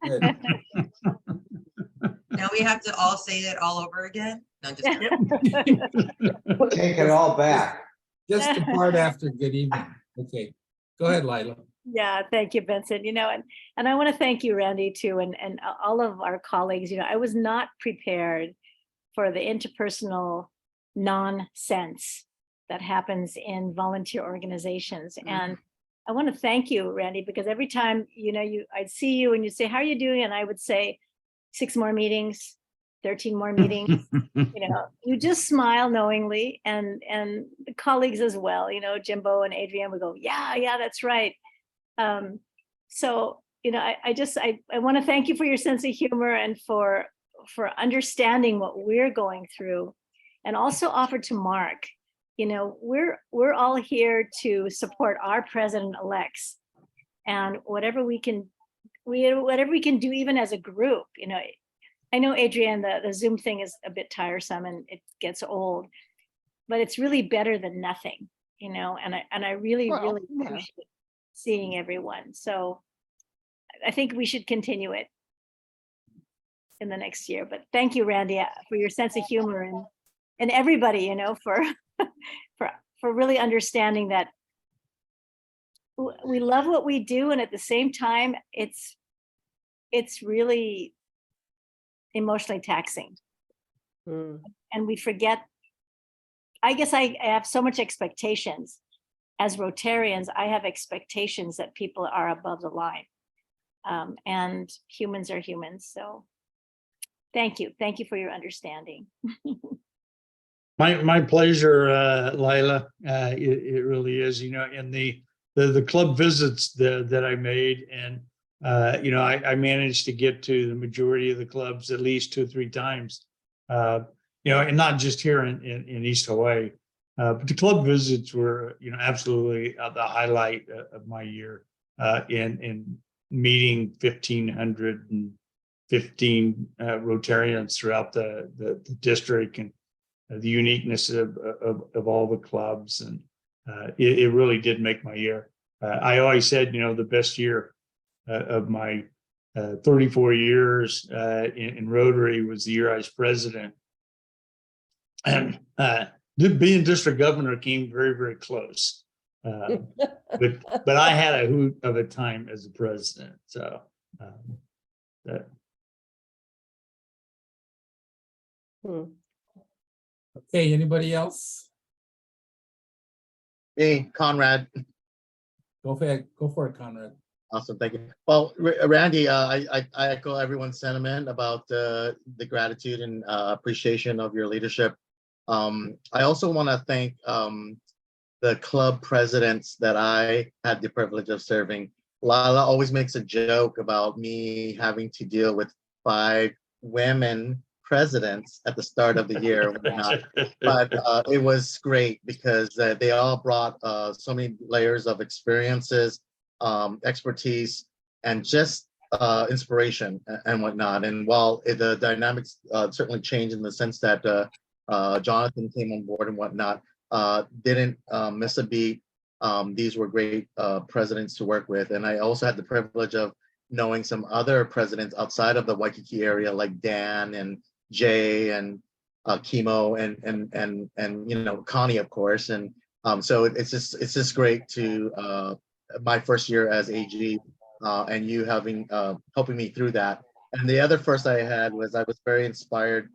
Good. Now we have to all say it all over again? No, just kidding. Take it all back. Just the part after good evening. Okay, go ahead, Lila. Yeah, thank you, Vincent. And I want to thank you, Randy, too, and all of our colleagues. I was not prepared for the interpersonal nonsense that happens in volunteer organizations. And I want to thank you, Randy, because every time, I'd see you and you'd say, how are you doing? And I would say, 6 more meetings, 13 more meetings. You just smile knowingly, and the colleagues as well, Jimbo and Adrienne would go, yeah, that's right. So, I want to thank you for your sense of humor and for understanding what we're going through, and also offer to Mark, we're all here to support our president-elects, and whatever we can do, even as a group. I know, Adrienne, the Zoom thing is a bit tiresome and it gets old, but it's really better than nothing, and I really appreciate seeing everyone. So I think we should continue it in the next year. But thank you, Randy, for your sense of humor, and everybody, for for really understanding that we love what we do, and at the same time, it's really emotionally taxing. And we forget. I guess I have so much expectations. As Rotarians, I have expectations that people are above the line, and humans are humans. So thank you for your understanding. My pleasure, Lila. It really is. In the club visits that I made, and I managed to get to the majority of the clubs at least 2 or 3 times. And not just here in East Hawaii, but the club visits were absolutely the highlight of my year. In meeting 1,515 Rotarians throughout the district, and the uniqueness of all the clubs, and it really did make my year. I always said, the best year of my 34 years in Rotary was the year I was president, and being district governor came very, very close. But I had a hoot of a time as a president. So Okay, anybody else? Hey, Conrad. Go for it, Conrad. Awesome, thank you. Well, Randy, I echo everyone's sentiment about the gratitude and appreciation of your leadership. I also want to thank the club presidents that I had the privilege of serving. Lala always makes a joke about me having to deal with 5 women presidents at the start of the year and whatnot. But it was great because they all brought so many layers of experiences, expertise, and just inspiration and whatnot. And while the dynamics certainly changed in the sense that Jonathan came on board and whatnot, didn't miss a beat. These were great presidents to work with. And I also had the privilege of knowing some other presidents outside of the Waikiki area, like Dan and Jay and Kimo and Connie, of course. And so it's just great to my first year as AG, and you having helping me through that. And the other first I had was I was very inspired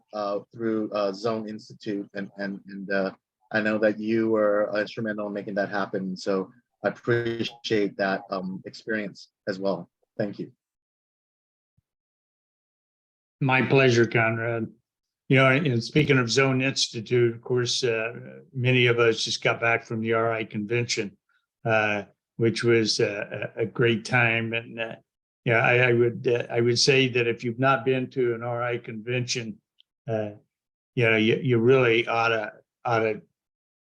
through Zone Institute, and I know that you were instrumental in making that happen. So I appreciate that experience as well. Thank you. My pleasure, Conrad. And speaking of Zone Institute, of course, many of us just got back from the RI convention, which was a great time. And I would say that if you've not been to an RI convention, you really ought to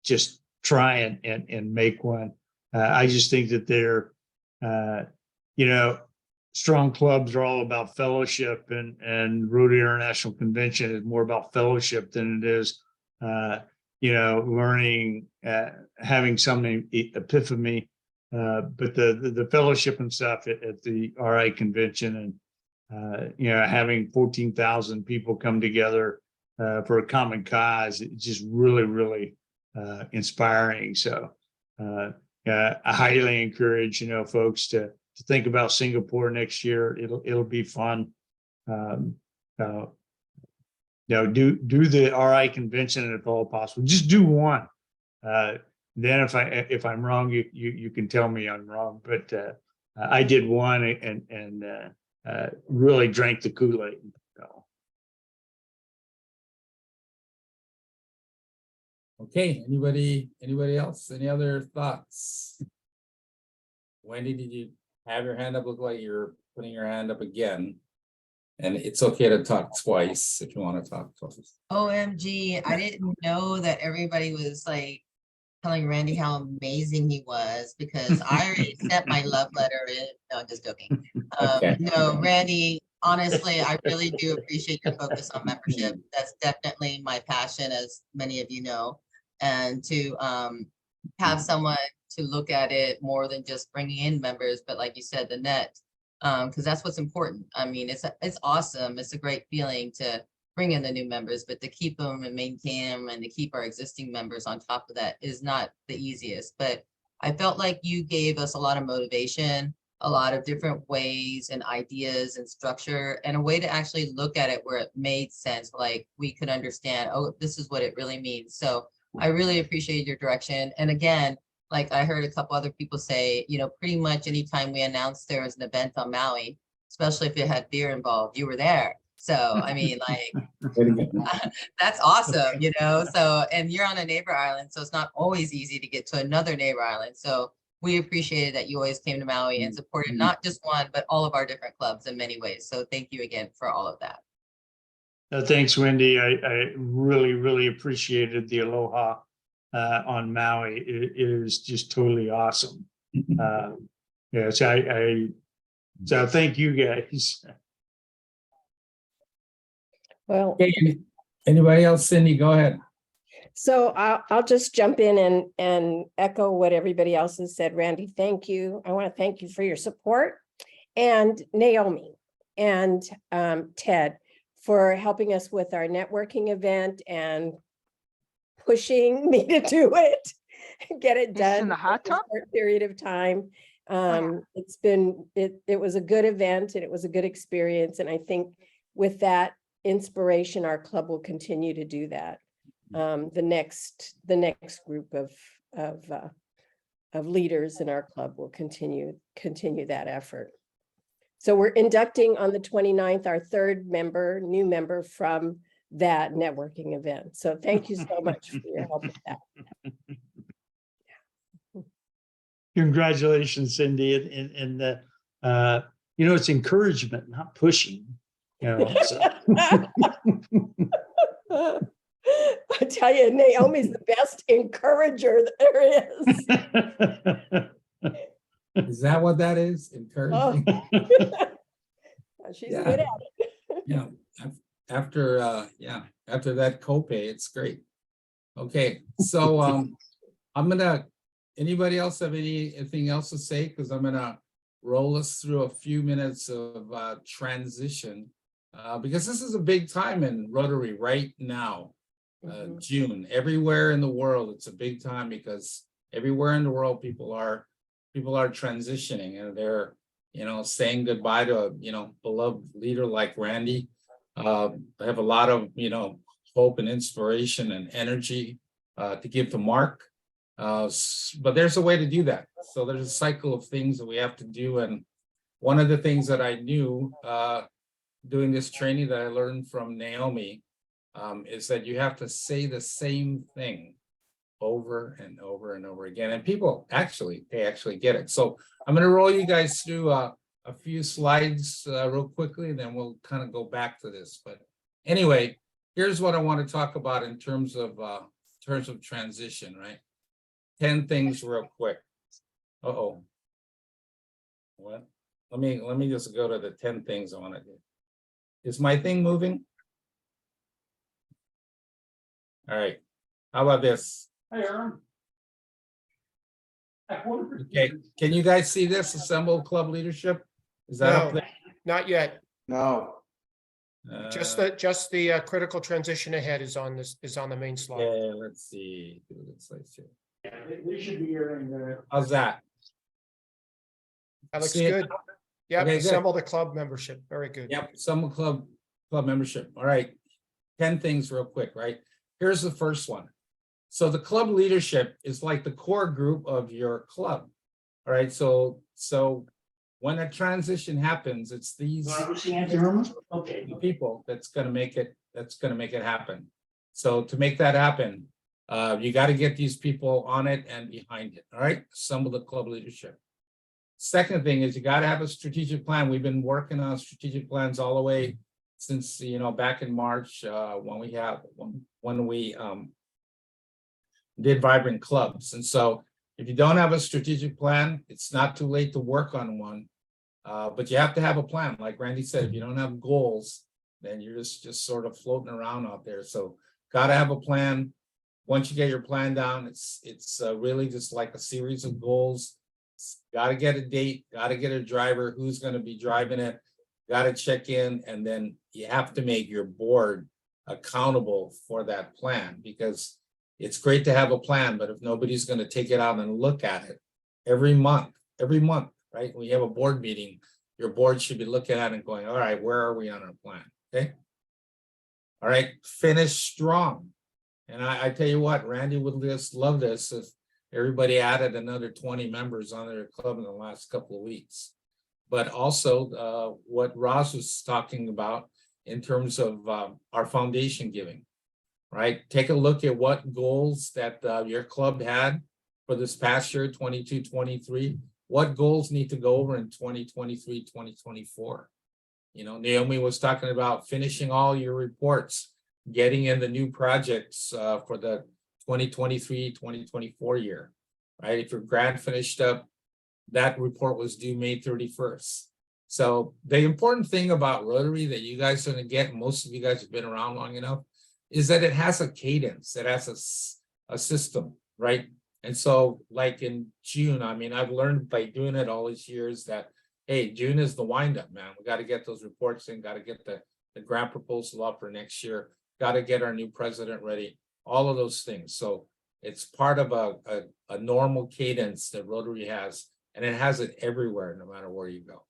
just try and make one. I just think that they're, strong clubs are all about fellowship, and Rotary International Convention is more about fellowship than it is, learning, having some epiphany. But the fellowship and stuff at the RI convention, having 14,000 people come together for a common cause, it's just really, really inspiring. So I highly encourage, folks to think about Singapore next year. It'll be fun. Do the RI convention if all possible. Just do one. Then if I'm wrong, you can tell me I'm wrong. But I did one and really drank the Kool-Aid. So. Okay, anybody else? Any other thoughts? Wendy, did you have your hand up? Look like you're putting your hand up again. And it's okay to talk twice if you want to talk twice. OMG, I didn't know that everybody was like telling Randy how amazing he was, because I already sent my love letter in. No, I'm just joking. Okay. No, Randy, honestly, I really do appreciate your focus on membership. That's definitely my passion, as many of you know. And to have someone to look at it more than just bringing in members, but like you said, the net, because that's what's important. I mean, it's awesome. It's a great feeling to bring in the new members, but to keep them and maintain them and to keep our existing members on top of that is not the easiest. But I felt like you gave us a lot of motivation, a lot of different ways and ideas and structure, and a way to actually look at it where it made sense. Like we could understand, oh, this is what it really means. So I really appreciate your direction. And again, like I heard a couple other people say, pretty much anytime we announced there was an event on Maui, especially if it had beer involved, you were there. So, I mean, like, that's awesome, so, and you're on a neighbor island, so it's not always easy to get to another neighbor island. So we appreciated that you always came to Maui and supported not just one, but all of our different clubs in many ways. So thank you again for all of that. Thanks, Wendy. I really, really appreciated the aloha on Maui. It is just totally awesome. So thank you guys. Well, Okay, anybody else? Cindy, go ahead. so I'll just jump in and echo what everybody else has said. Randy, thank you. I want to thank you for your support, and Naomi and Ted for helping us with our networking event and pushing me to do it, get it done in the hot in a tub? short period of time. Wow. It was a good event and it was a good experience. And I think with that inspiration, our club will continue to do that. The next group of leaders in our club will continue that effort. So we're inducting on the 29th, our third new member from that networking event. So thank you so much for your help with that. Congratulations, Cindy. And it's encouragement, not pushing. So. I tell you, Naomi's the best encourager there is. Is that what that is? Encouraging? She's Yeah. good at it. Yeah, after that copay, it's great. Okay, so anybody else have anything else to say? Because I'm gonna roll us through a few minutes of transition, because this is a big time in Rotary right now. June, everywhere in the world, it's a big time because everywhere in the world, people are transitioning and they're, saying goodbye to a, beloved leader like Randy. I have a lot of, hope and inspiration and energy to give to Mark. But there's a way to do that. So there's a cycle of things that we have to do. And one of the things that I knew doing this training that I learned from Naomi is that you have to say the same thing over and over and over again. And people actually get it. So I'm going to roll you guys through a few slides real quickly, and then we'll kind of go back to this. But anyway, here's what I want to talk about in terms of transition, right? 10 things real quick. What? Let me just go to the 10 things I want to do. Is my thing moving? All right. How about this? Hey, Aaron. Okay, can you guys see this? Assemble club leadership? Is that up No, there? not yet. No, Just Uh, the critical transition ahead is on this, is on the main slide. Yeah, let's see. Let's see. We should be hearing the. How's that? That looks See it? good. Yep, Okay, good. assemble the club membership. Very good. Yep, summer club membership. All right. 10 things real quick, right? Here's the first one. So the club leadership is like the core group of your club. All right, so when a transition happens, it's these Okay. people that's gonna make it happen. So to make that happen, you got to get these people on it and behind it. All right, some of the club leadership. Second thing is you got to have a strategic plan. We've been working on strategic plans all the way since, back in March, when we did Vibrant Clubs. And so if you don't have a strategic plan, it's not too late to work on one. But you have to have a plan. Like Randy said, if you don't have goals, then you're just sort of floating around out there. So got to have a plan. Once you get your plan down, it's really just like a series of goals. Got to get a date, got to get a driver, who's going to be driving it, got to check in, and then you have to make your board accountable for that plan, because it's great to have a plan, but if nobody's going to take it out and look at it every month, right? When you have a board meeting, your board should be looking at it and going, all right, where are we on our plan? Okay. All right, finish strong. And I tell you what, Randy would just love this if everybody added another 20 members on their club in the last couple of weeks. But also what Ross was talking about in terms of our foundation giving, right? Take a look at what goals that your club had for this past year, 22-23. What goals need to go over in 2023, 2024? Naomi was talking about finishing all your reports, getting in the new projects for the 2023, 2024 year, right? If your grant finished up, that report was due May 31st. So the important thing about Rotary that you guys are going to get, most of you guys have been around long enough, is that it has a cadence, it has a system, right? And so like in June, I've learned by doing it all these years that, hey, June is the windup, man. We got to get those reports in, got to get the grant proposal up for next year, got to get our new president ready, all of those things. So it's part of a normal cadence that Rotary has, and it has it everywhere, no matter where you go.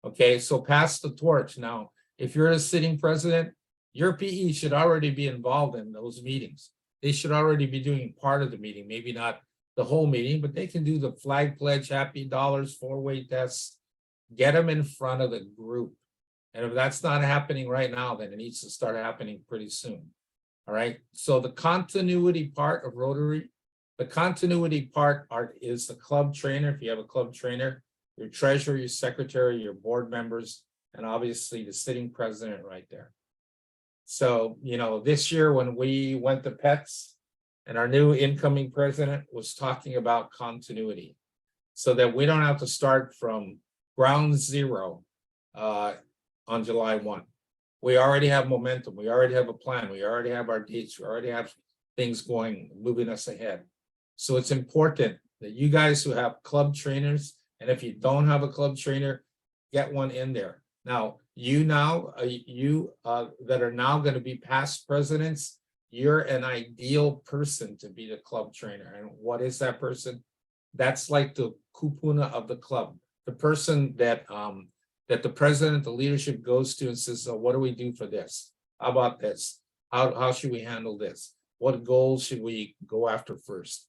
Okay, so pass the torch. Now, if you're a sitting president, your PE should already be involved in those meetings. They should already be doing part of the meeting, maybe not the whole meeting, but they can do the flag pledge, happy dollars, four-way tests, get them in front of the group. And if that's not happening right now, then it needs to start happening pretty soon. All right, so the continuity part of Rotary, the continuity part is the club trainer. If you have a club trainer, your treasurer, your secretary, your board members, and obviously the sitting president right there. So, this year when we went to PETS and our new incoming president was talking about continuity so that we don't have to start from ground zero on July 1. We already have momentum. We already have a plan. We already have our dates. We already have things going, moving us ahead. So it's important that you guys who have club trainers, and if you don't have a club trainer, get one in there. Now, that are now going to be past presidents, you're an ideal person to be the club trainer. And what is that person? That's like the kupuna of the club, the person that that the president, the leadership goes to and says, so what do we do for this? How about this? How should we handle this? What goals should we go after first?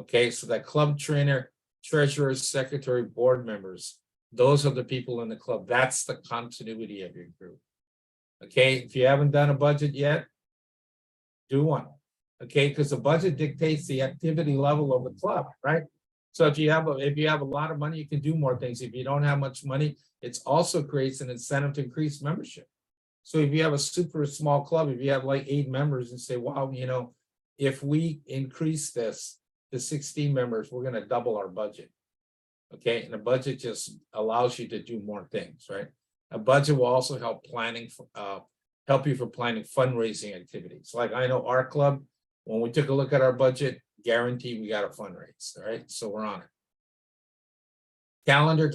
Okay, so that club trainer, treasurer, secretary, board members, those are the people in the club. That's the continuity of your group. Okay, if you haven't done a budget yet, do one. Okay, because the budget dictates the activity level of the club, right? So if you have a lot of money, you can do more things. If you don't have much money, it also creates an incentive to increase membership. So if you have a super small club, if you have like 8 members and say, wow, if we increase this to 16 members, we're going to double our budget. Okay, and the budget just allows you to do more things, right? A budget will also help help you for planning fundraising activities. Like I know our club, when we took a look at our budget, guaranteed we got a fundraise, all right? So we're on it. Calendar.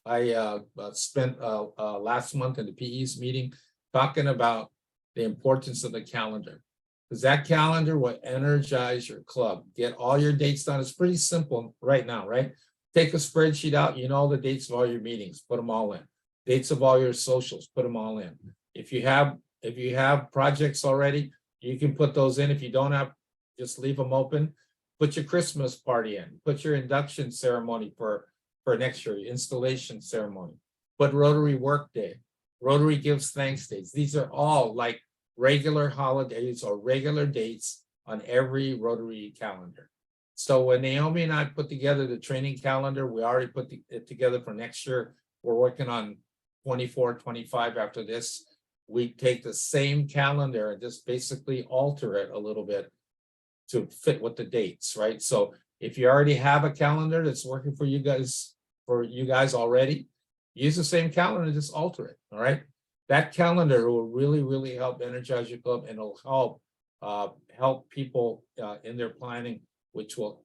spent last month in the PE's meeting talking about the importance of the calendar. Because that calendar will energize your club. Get all your dates done. It's pretty simple right now, right? Take a spreadsheet out, you know the dates of all your meetings, put them all in. Dates of all your socials, put them all in. If you have projects already, you can put those in. If you don't have, just leave them open. Put your Christmas party in, put your induction ceremony for next year, your installation ceremony. Put Rotary Work Day, Rotary Gives Thanks Days. These are all like regular holidays or regular dates on every Rotary calendar. So when Naomi and I put together the training calendar, we already put it together for next year. We're working on 24, 25 after this. We take the same calendar and just basically alter it a little bit to fit with the dates, right? So if you already have a calendar that's working for you guys already, use the same calendar and just alter it, all right? That calendar will really, really help energize your club, and it'll help people in their planning, which will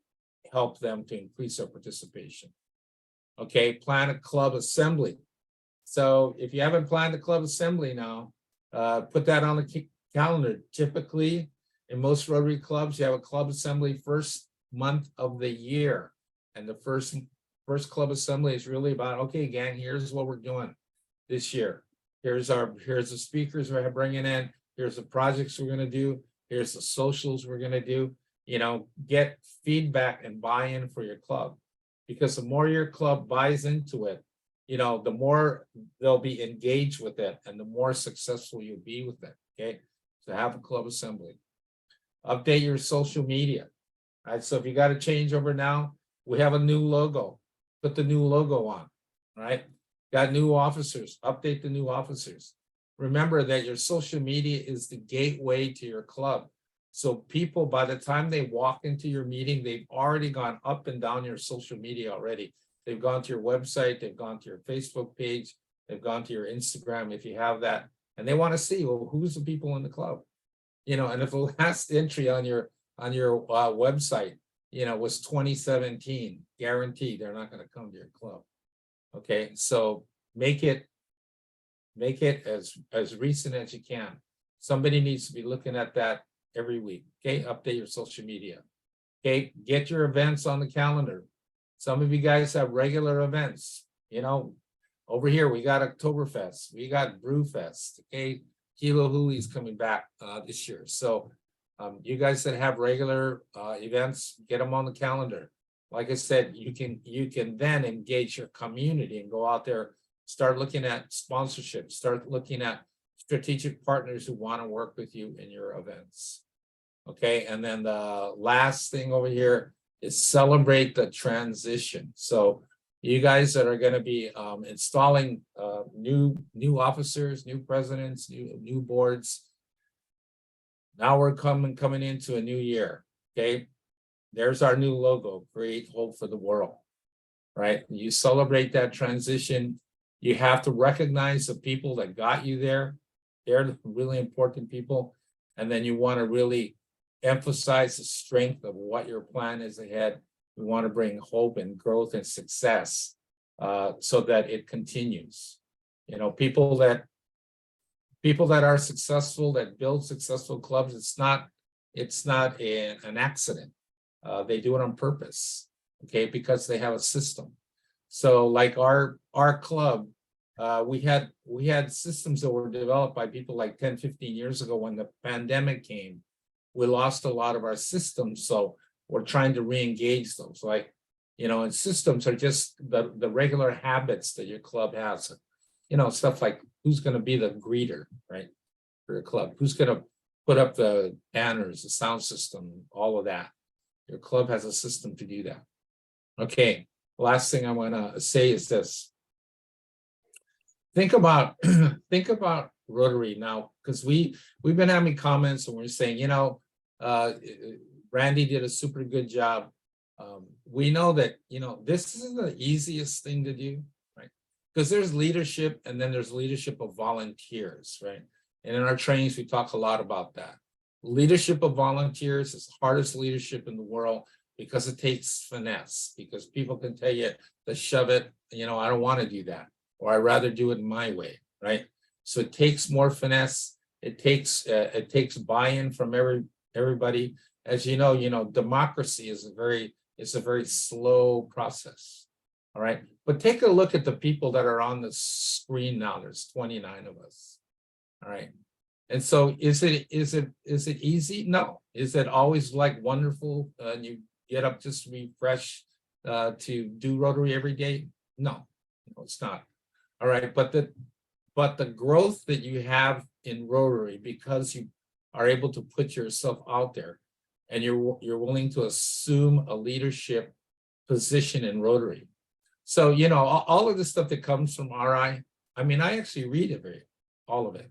help them to increase their participation. Okay, plan a club assembly. So if you haven't planned a club assembly now, put that on the calendar. Typically, in most Rotary clubs, you have a club assembly first month of the year. And the first club assembly is really about, okay, gang, here's what we're doing this year. Here's the speakers we're bringing in. Here's the projects we're going to do. Here's the socials we're going to do. You know, get feedback and buy-in for your club, because the more your club buys into it, you know, the more they'll be engaged with it and the more successful you'll be with it. Okay, so have a club assembly. Update your social media. All right, so if you got to change over now, we have a new logo. Put the new logo on. Right, got new officers. Update the new officers. Remember that your social media is the gateway to your club. So people, by the time they walk into your meeting, they've already gone up and down your social media already. They've gone to your website, they've gone to your Facebook page, they've gone to your Instagram if you have that, and they want to see, well, who's the people in the club, you know. And if the last entry on your website, you know, was 2017, guaranteed they're not going to come to your club. Okay, so make it as recent as you can. Somebody needs to be looking at that every week. Okay, update your social media. Okay, get your events on the calendar. Some of you guys have regular events. You know, over here we got Oktoberfest, we got Brewfest. Okay, Kilo Huli's coming back this year. So you guys that have regular events, get them on the calendar. Like I said, you can then engage your community and go out there, start looking at sponsorship, start looking at strategic partners who want to work with you in your events. Okay, and then the last thing over here is celebrate the transition. So you guys that are going to be installing new officers, new presidents, new boards. Now we're coming into a new year. Okay, there's our new logo, Create Hope for the World. Right, you celebrate that transition. You have to recognize the people that got you there. They're the really important people. And then you want to really emphasize the strength of what your plan is ahead. We want to bring hope and growth and success so that it continues. You know, people that are successful, that build successful clubs, it's not an accident. They do it on purpose, okay, because they have a system. So like our club, we had systems that were developed by people like 10, 15 years ago. When the pandemic came, we lost a lot of our systems. So we're trying to re-engage those. Like, you know, and systems are just the regular habits that your club has. You know, stuff like who's going to be the greeter, right, for your club? Who's going to put up the banners, the sound system, all of that. Your club has a system to do that. Okay, last thing I want to say is this. Think about Rotary now, because we've been having comments and we're saying, you know, Randy did a super good job. We know that, you know, this isn't the easiest thing to do, right? Because there's leadership and then there's leadership of volunteers, right? And in our trainings, we talk a lot about that. Leadership of volunteers is the hardest leadership in the world because it takes finesse, because people can tell you, to shove it, I don't want to do that, or I'd rather do it my way, right? So it takes more finesse. It takes buy-in from everybody. As you know, democracy is a very slow process. All right. But take a look at the people that are on the screen now. There's 29 of us. All right. And so is it easy? No. Is it always like wonderful? You get up just refresh to do Rotary every day? No, it's not. All right. But the growth that you have in Rotary, because you are able to put yourself out there and you're willing to assume a leadership position in Rotary. So, all of the stuff that comes from RI, I mean, I actually read all of it.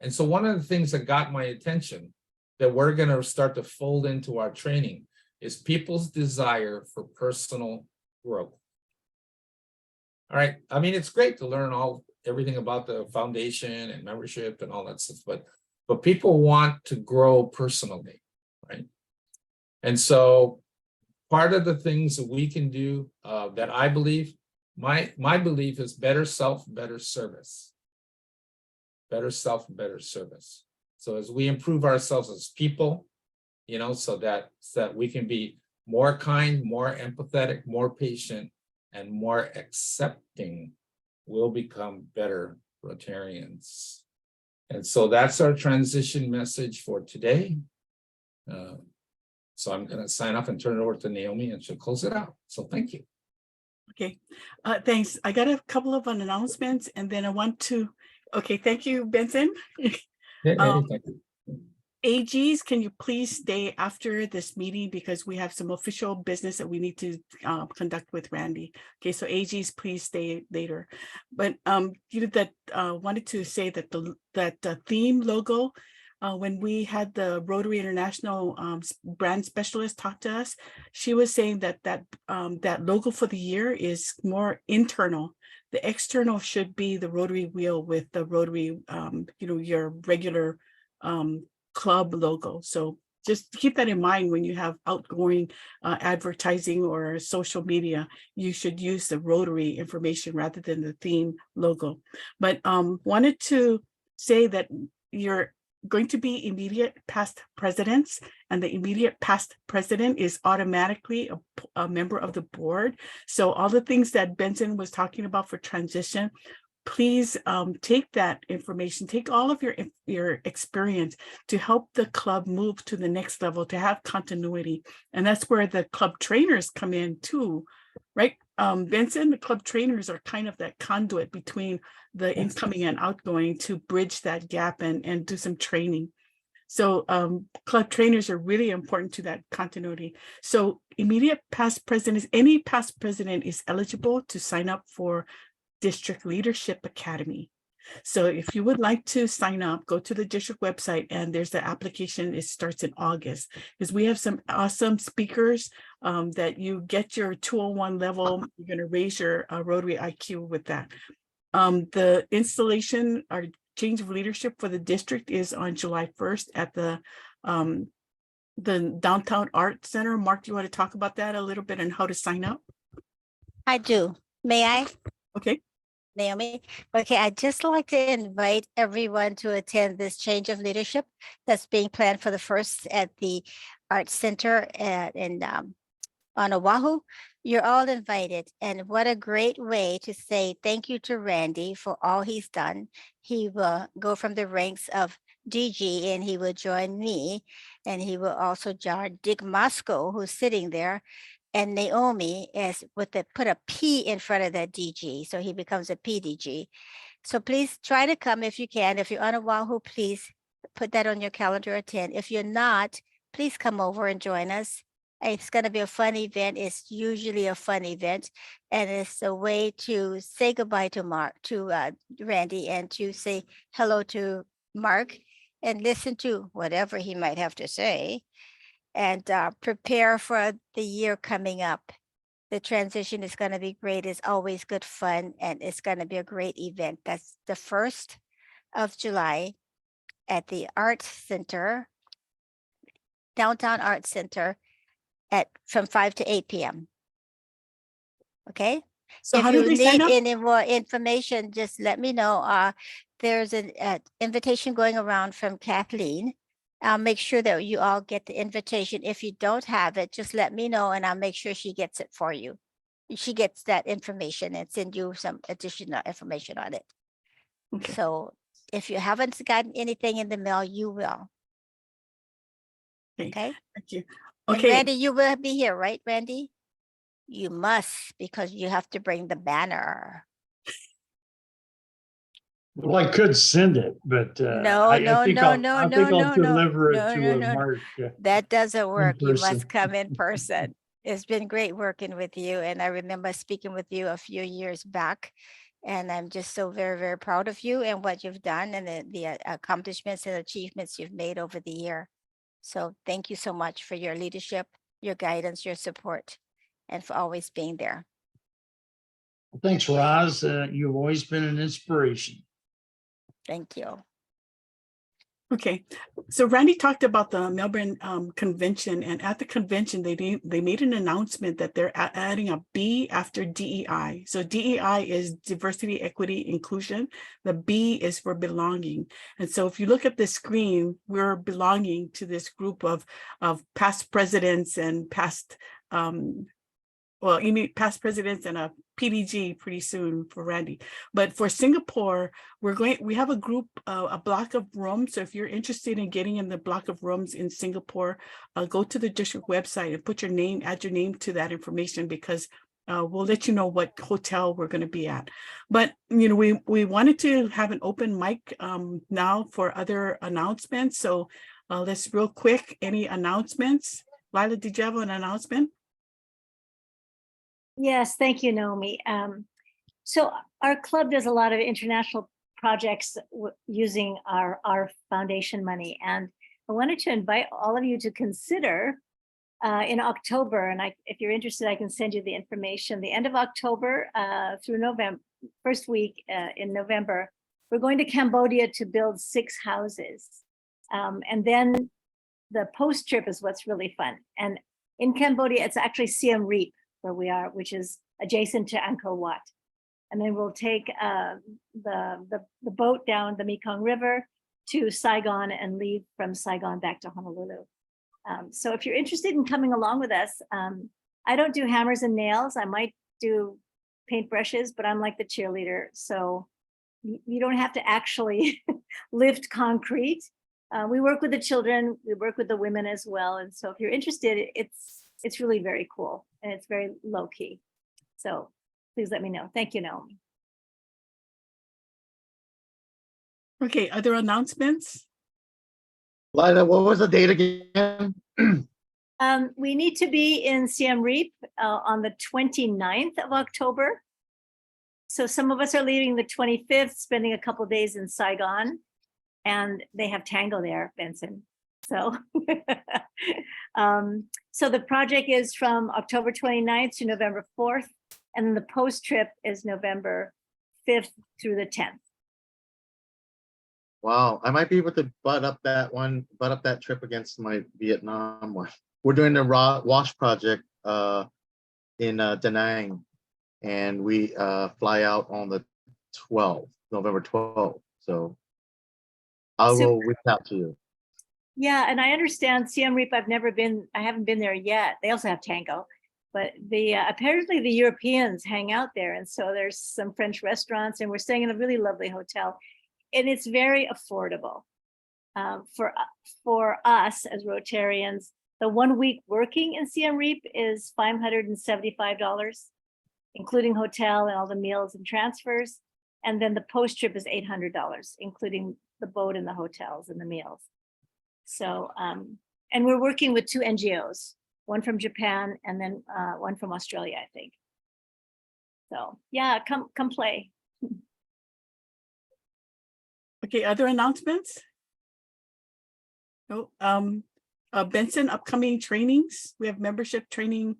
And so one of the things that got my attention that we're going to start to fold into our training is people's desire for personal growth. All right. I mean, it's great to learn everything about the foundation and membership and all that stuff, but people want to grow personally, right? And so part of the things that we can do that I believe, my belief is better self, better service. Better self, better service. So as we improve ourselves as people, so that we can be more kind, more empathetic, more patient, and more accepting, we'll become better Rotarians. And so that's our transition message for today. So I'm going to sign off and turn it over to Naomi, and she'll close it out. So thank you. Okay, thanks. I got a couple of announcements, and then I want to, okay, thank you, Benson. Thank you. AGs, can you please stay after this meeting because we have some official business that we need to conduct with Randy. Okay, so AGs, please stay later. But wanted to say that the theme logo, when we had the Rotary International brand specialist talk to us, she was saying that logo for the year is more internal. The external should be the Rotary wheel with the Rotary, your regular club logo. So just keep that in mind when you have outgoing advertising or social media. You should use the Rotary information rather than the theme logo. But wanted to say that you're going to be immediate past presidents, and the immediate past president is automatically a member of the board. So all the things that Benson was talking about for transition, please take that information, take all of your experience to help the club move to the next level, to have continuity. And that's where the club trainers come in too, right? Benson, the club trainers are kind of that conduit between the incoming and outgoing to bridge that gap and do some training. So club trainers are really important to that continuity. So immediate past presidents, any past president is eligible to sign up for District Leadership Academy. So if you would like to sign up, go to the district website and there's the application. It starts in August because we have some awesome speakers that you get your 201 level. You're going to raise your Rotary IQ with that. The installation or change of leadership for the district is on July 1st at the Downtown Art Center. Mark, do you want to talk about that a little bit and how to sign up? I do. May I? Okay. Naomi. Okay, I'd just like to invite everyone to attend this change of leadership that's being planned for the first at the Art Center on Oahu. You're all invited, and what a great way to say thank you to Randy for all he's done. He will go from the ranks of DG and he will join me, and he will also join Dick Moscow, who's sitting there, and Naomi is put a P in front of that DG, so he becomes a PDG. So please try to come if you can. If you're on Oahu, please put that on your calendar, attend. If you're not, please come over and join us. It's going to be a fun event. It's usually a fun event, and it's a way to say goodbye to Randy, and to say hello to Mark and listen to whatever he might have to say, and prepare for the year coming up. The transition is going to be great. It's always good fun, and it's going to be a great event. That's the 1st of July at the Arts Center, Downtown Arts Center, from 5 to 8 p.m. Okay, So If how do you they sign need up? any more information, just let me know. There's an invitation going around from Kathleen. I'll make sure that you all get the invitation. If you don't have it, just let me know and I'll make sure she gets it for you. She gets that information and send you some additional information on it. Okay. So if you haven't gotten anything in the mail, you will. Okay. Okay? Thank you. And Okay, Randy, you will be here, right, Randy? You must, because you have to bring the banner. Well, I could send it, but No, I no, think no, I'll, no, I no, think I'll no, no, deliver it no, to no, no, no. Mark. That doesn't work. You person. must come in person. It's been great working with you. And I remember speaking with you a few years back. And I'm just so very, very proud of you and what you've done and the accomplishments and achievements you've made over the year. So thank you so much for your leadership, your guidance, your support, and for always being there. Thanks, Roz. You've always been an inspiration. Thank you. okay. So Randy talked about the Melbourne convention, and at the convention, they made an announcement that they're adding a B after DEI. So DEI is diversity, equity, inclusion. The B is for belonging. And so if you look at the screen, we're belonging to this group of past presidents and past well, you mean past presidents and a PDG pretty soon for Randy. But for Singapore, we have a group, a block of rooms. So if you're interested in getting in the block of rooms in Singapore, go to the district website and put your name, add your name to that information, because we'll let you know what hotel we're going to be at. But, you know, we wanted to have an open mic now for other announcements. So let's real quick, any announcements? Lila, did you have an announcement? Yes, thank you, Naomi. So our club does a lot of international projects using our foundation money. And I wanted to invite all of you to consider in October, and if you're interested, I can send you the information. The end of October through November, first week in November, we're going to Cambodia to build 6 houses. And then the post trip is what's really fun. And in Cambodia, it's actually Siem Reap, where we are, which is adjacent to Angkor Wat. And then we'll take the boat down the Mekong River to Saigon and leave from Saigon back to Honolulu. So if you're interested in coming along with us, I don't do hammers and nails. I might do paintbrushes, but I'm like the cheerleader. So you don't have to actually lift concrete. We work with the children, we work with the women as well. And so if you're interested, it's really very cool and it's very low key. So please let me know. Thank you, Naomi. Okay, other announcements? Lila, what was the date again? We need to be in Siem Reap on the 29th of October. So some of us are leaving the 25th, spending a couple days in Saigon, and they have tango there, Benson. So, so the project is from October 29th to November 4th, and then the post trip is November 5th through the 10th. Wow, I might be able to butt up that trip against my Vietnam one. We're doing the wash project in Da Nang, and we fly out on the 12th, November 12th. So I will reach out to you. Yeah, and I understand Siem Reap. I haven't been there yet. They also have tango, but apparently the Europeans hang out there, and so there's some French restaurants, and we're staying in a really lovely hotel, and it's very affordable for us as Rotarians. The 1 week working in Siem Reap is $575, including hotel and all the meals and transfers, and then the post trip is $800, including the boat and the hotels and the meals. So, and we're working with 2 NGOs, one from Japan and then one from Australia, I think. So yeah, come play. Okay, other announcements? Oh, Benson, upcoming trainings. We have membership training.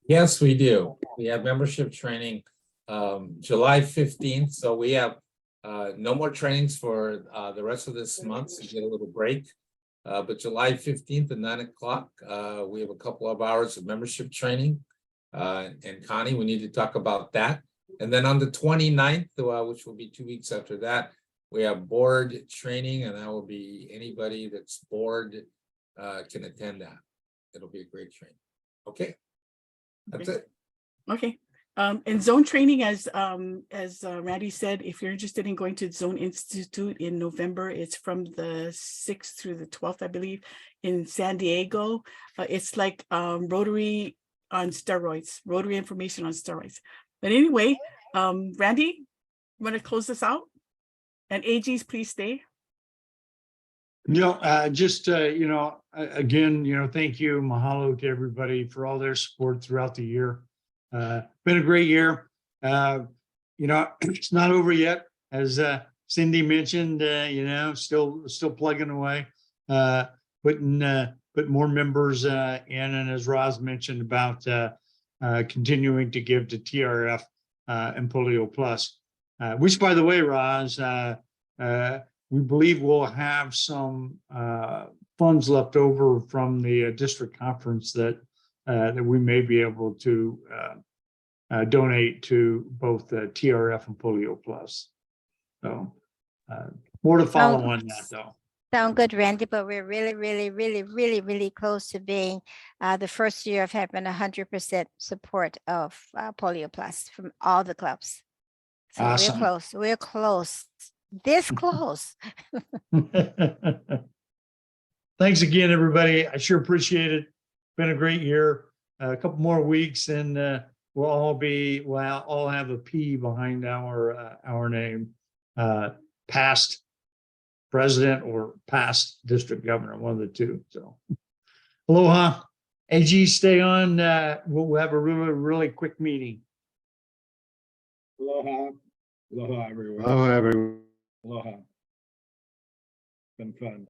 Yes, we do. We have membership training July 15th. So we have no more trainings for the rest of this month, so you get a little break. But July 15th at 9 o'clock, we have a couple of hours of membership training. and Connie, we need to talk about that. And then on the 29th, which will be 2 weeks after that, we have board training, and that will be anybody that's board can attend that. It'll be a great training. Okay. That's it. Okay, and zone training, as Randy said, if you're interested in going to Zone Institute in November, it's from the 6th through the 12th, I believe, in San Diego. It's like Rotary on steroids, Rotary information on steroids. But anyway, Randy, you want to close this out? And AGs, please stay. Again, thank you, mahalo to everybody for all their support throughout the year. Been a great year. It's not over yet, as Cindy mentioned. Still plugging away, putting more members in, and as Roz mentioned about continuing to give to TRF and Polio Plus, which, by the way, Roz, we believe we'll have some funds left over from the district conference that we may be able to donate to both TRF and Polio Plus. So more to follow on that, though. Sound good, Randy, but we're really close to being the first year of having 100% support of Polio Plus from all the clubs. So Awesome. We're close, this close. Thanks again, everybody. I sure appreciate it. Been a great year. A couple more weeks and we'll all have a P behind our name. Past president or past district governor, one of the two. So aloha. AG, stay on. We'll have a really quick meeting. Aloha. Aloha, everyone. Hello, everyone. Aloha. Been fun.